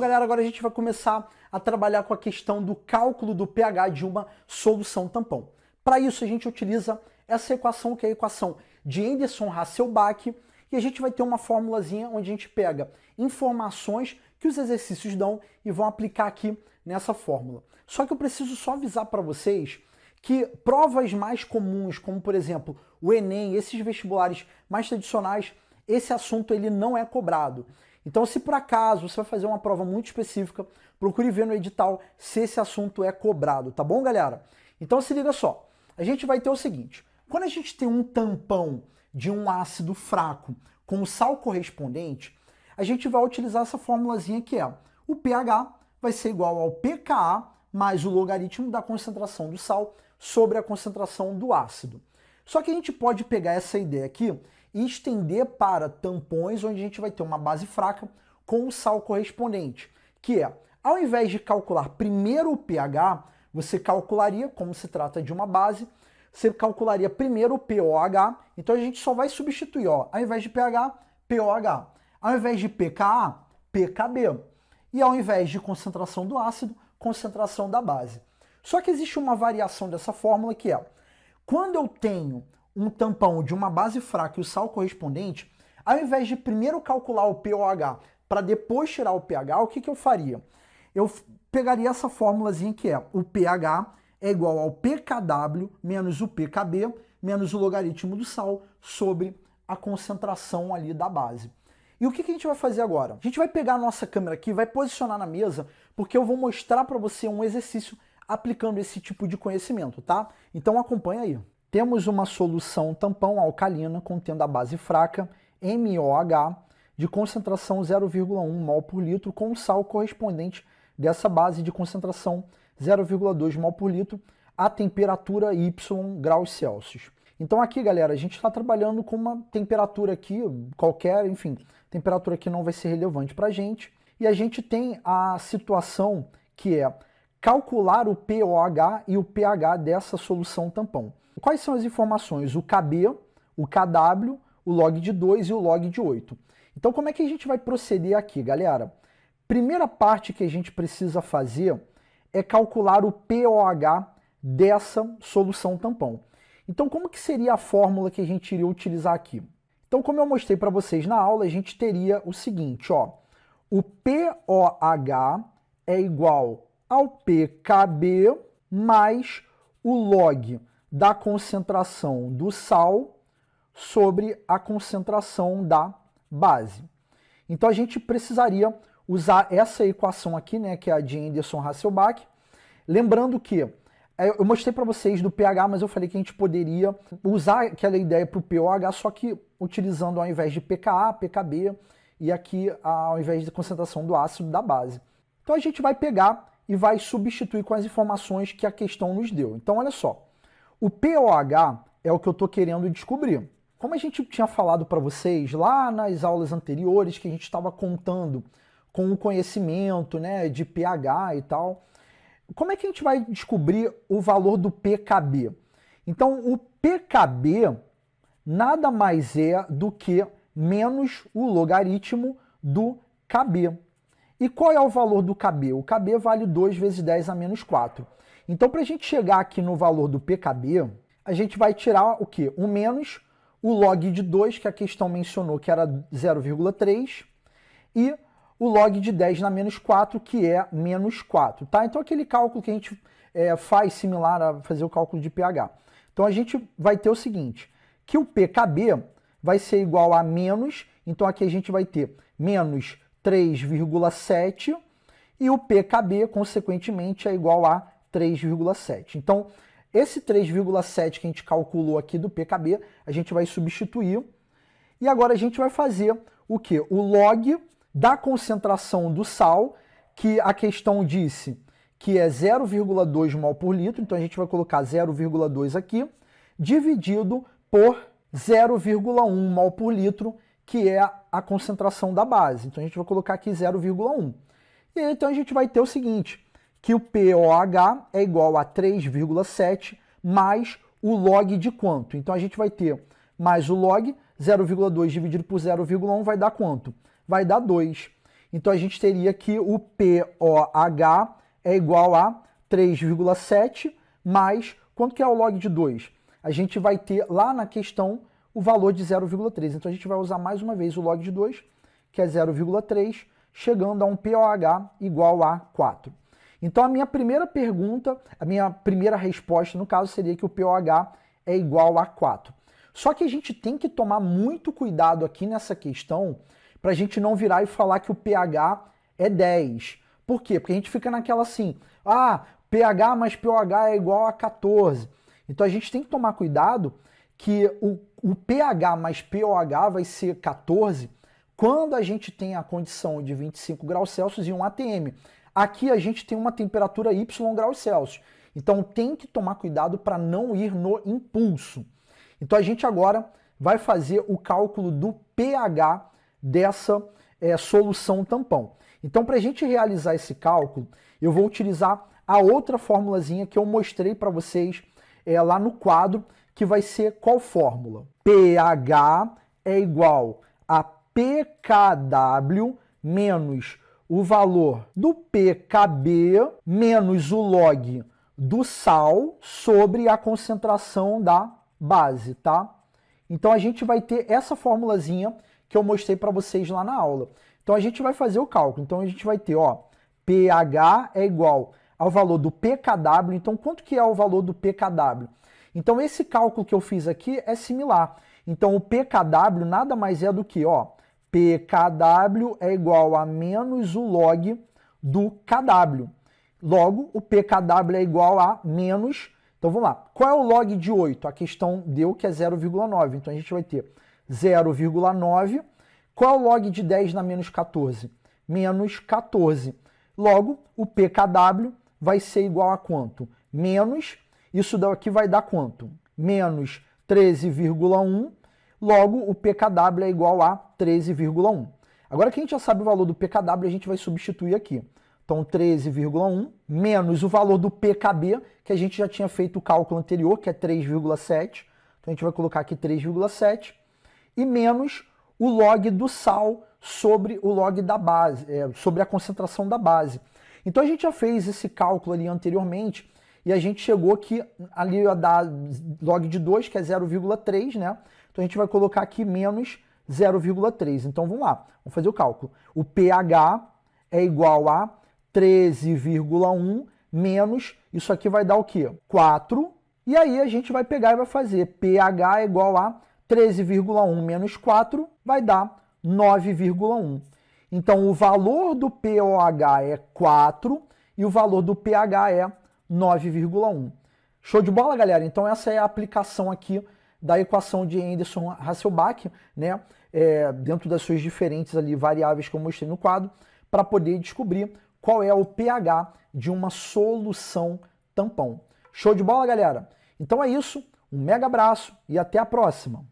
galera, agora a gente vai começar a trabalhar com a questão do cálculo do pH de uma solução tampão. Para isso, a gente utiliza essa equação, que é a equação de Anderson-Hasselbalch, e a gente vai ter uma formulazinha onde a gente pega informações que os exercícios dão e vão aplicar aqui nessa fórmula. Só que eu preciso só avisar para vocês que provas mais comuns, como por exemplo o Enem, esses vestibulares mais tradicionais, esse assunto ele não é cobrado. Então, se por acaso você vai fazer uma prova muito específica, procure ver no edital se esse assunto é cobrado, tá bom, galera? Então se liga só, a gente vai ter o seguinte: quando a gente tem um tampão de um ácido fraco com o sal correspondente, a gente vai utilizar essa formulazinha que é o pH vai ser igual ao pKa mais o logaritmo da concentração do sal sobre a concentração do ácido. Só que a gente pode pegar essa ideia aqui e estender para tampões onde a gente vai ter uma base fraca com o sal correspondente, que é, ao invés de calcular primeiro o pH, você calcularia, como se trata de uma base, você calcularia primeiro o pOH, então a gente só vai substituir, ó, ao invés de pH, pOH, ao invés de pKa, pKb, e ao invés de concentração do ácido, concentração da base. Só que existe uma variação dessa fórmula que é, quando eu tenho um tampão de uma base fraca e o sal correspondente, ao invés de primeiro calcular o pOH para depois tirar o pH, o que eu faria? Eu pegaria essa formulazinha que é o pH é igual ao pKw menos o pKb menos o logaritmo do sal sobre a concentração ali da base. E o que a gente vai fazer agora? A gente vai pegar a nossa câmera aqui, vai posicionar na mesa, porque eu vou mostrar para você um exercício aplicando esse tipo de conhecimento, tá? Então acompanha aí. Temos uma solução tampão alcalina contendo a base fraca, MOH, de concentração 0,1 mol por litro, com o sal correspondente dessa base de concentração 0,2 mol por litro, a temperatura Y graus Celsius. Então aqui, galera, a gente está trabalhando com uma temperatura aqui, qualquer, enfim, temperatura que não vai ser relevante para a gente. E a gente tem a situação que é calcular o pOH e o pH dessa solução tampão. Quais são as informações? O Kb, o Kw, o log de 2 e o log de 8. Então como é que a gente vai proceder aqui, galera? Primeira parte que a gente precisa fazer é calcular o pOH dessa solução tampão. Então como que seria a fórmula que a gente iria utilizar aqui? Então como eu mostrei para vocês na aula, a gente teria o seguinte, ó, o pOH é igual ao pKb mais o log da concentração do sal sobre a concentração da base. Então a gente precisaria usar essa equação aqui, né, que é a de Anderson-Hasselbalch. Lembrando que eu mostrei para vocês do pH, mas eu falei que a gente poderia usar aquela ideia para o pOH, só que utilizando ao invés de pKa, pKb, e aqui ao invés de concentração do ácido da base. Então a gente vai pegar e vai substituir com as informações que a questão nos deu. Então olha só, o pOH é o que eu estou querendo descobrir. Como a gente tinha falado para vocês lá nas aulas anteriores, que a gente estava contando com o conhecimento, né, de pH e tal, como é que a gente vai descobrir o valor do pKb? Então o pKb nada mais é do que menos o logaritmo do Kb. E qual é o valor do Kb? O Kb vale 2 vezes 10 a menos 4. Então, para a gente chegar aqui no valor do pKb, a gente vai tirar o quê? O menos o log de 2, que a questão mencionou que era 0,3, e o log de 10 na menos 4, que é menos 4. Tá? Então, aquele cálculo que a gente faz similar a fazer o cálculo de pH. Então, a gente vai ter o seguinte, que o pKb vai ser igual a menos, então aqui a gente vai ter menos 3,7 e o pKb, consequentemente, é igual a 3,7. Então, esse 3,7 que a gente calculou aqui do pKb, a gente vai substituir. E agora a gente vai fazer o quê? O log da concentração do sal, que a questão disse que é 0,2 mol por litro, então a gente vai colocar 0,2 aqui, dividido por 0,1 mol por litro, que é a concentração da base. Então a gente vai colocar aqui 0,1. E aí, então a gente vai ter o seguinte, que o pOH é igual a 3,7 mais o log de quanto? Então a gente vai ter mais o log, 0,2 dividido por 0,1 vai dar quanto? Vai dar 2. Então a gente teria que o POH é igual a 3,7 mais, quanto que é o log de 2? A gente vai ter lá na questão o valor de 0,3. Então a gente vai usar mais uma vez o log de 2, que é 0,3, chegando a um POH igual a 4. Então a minha primeira pergunta, a minha primeira resposta no caso seria que o POH é igual a 4. Só que a gente tem que tomar muito cuidado aqui nessa questão para a gente não virar e falar que o pH é 10. Por quê? Porque a gente fica naquela assim, pH mais POH é igual a 14. Então a gente tem que tomar cuidado que o pH mais POH vai ser 14 quando a gente tem a condição de 25 graus Celsius e um ATM. Aqui a gente tem uma temperatura Y graus Celsius. Então tem que tomar cuidado para não ir no impulso. Então a gente agora vai fazer o cálculo do pH dessa solução tampão. Então para a gente realizar esse cálculo, eu vou utilizar a outra formulazinha que eu mostrei para vocês lá no quadro, que vai ser qual fórmula? pH é igual a pKw menos o valor do pKb menos o log do sal sobre a concentração da base, tá? Então a gente vai ter essa formulazinha que eu mostrei para vocês lá na aula. Então a gente vai fazer o cálculo. Então a gente vai ter, pH é igual ao valor do pKw. Então quanto que é o valor do pKw? Então esse cálculo que eu fiz aqui é similar. Então o pKw nada mais é do que, pKw é igual a menos o log do kW. Logo, o pKw é igual a menos... Então vamos lá. Qual é o log de 8? A questão deu que é 0,9. Então a gente vai ter 0,9. Qual é o log de 10 na menos 14? Menos 14. Logo, o pKw vai ser igual a quanto? Menos, isso daqui vai dar quanto? Menos 13,1. Logo, o pKw é igual a 13,1. Agora que a gente já sabe o valor do pKw, a gente vai substituir aqui. Então, 13,1 menos o valor do pKb, que a gente já tinha feito o cálculo anterior, que é 3,7. Então, a gente vai colocar aqui 3,7. E menos o log do sal sobre o log da base, sobre a concentração da base. Então, a gente já fez esse cálculo ali anteriormente e a gente chegou aqui, ali ia dar log de 2, que é 0,3, né? Então, a gente vai colocar aqui menos 0,3. Então, vamos lá. Vamos fazer o cálculo. O pH é igual a 13,1 menos, isso aqui vai dar o quê? 4. E aí a gente vai pegar e vai fazer pH é igual a 13,1 menos 4, vai dar 9,1. Então o valor do POH é 4 e o valor do pH é 9,1. Show de bola, galera? Então essa é a aplicação aqui da equação de Anderson-Hasselbalch, né? Dentro das suas diferentes ali variáveis que eu mostrei no quadro, para poder descobrir qual é o pH de uma solução tampão. Show de bola, galera? Então é isso, um mega abraço e até a próxima!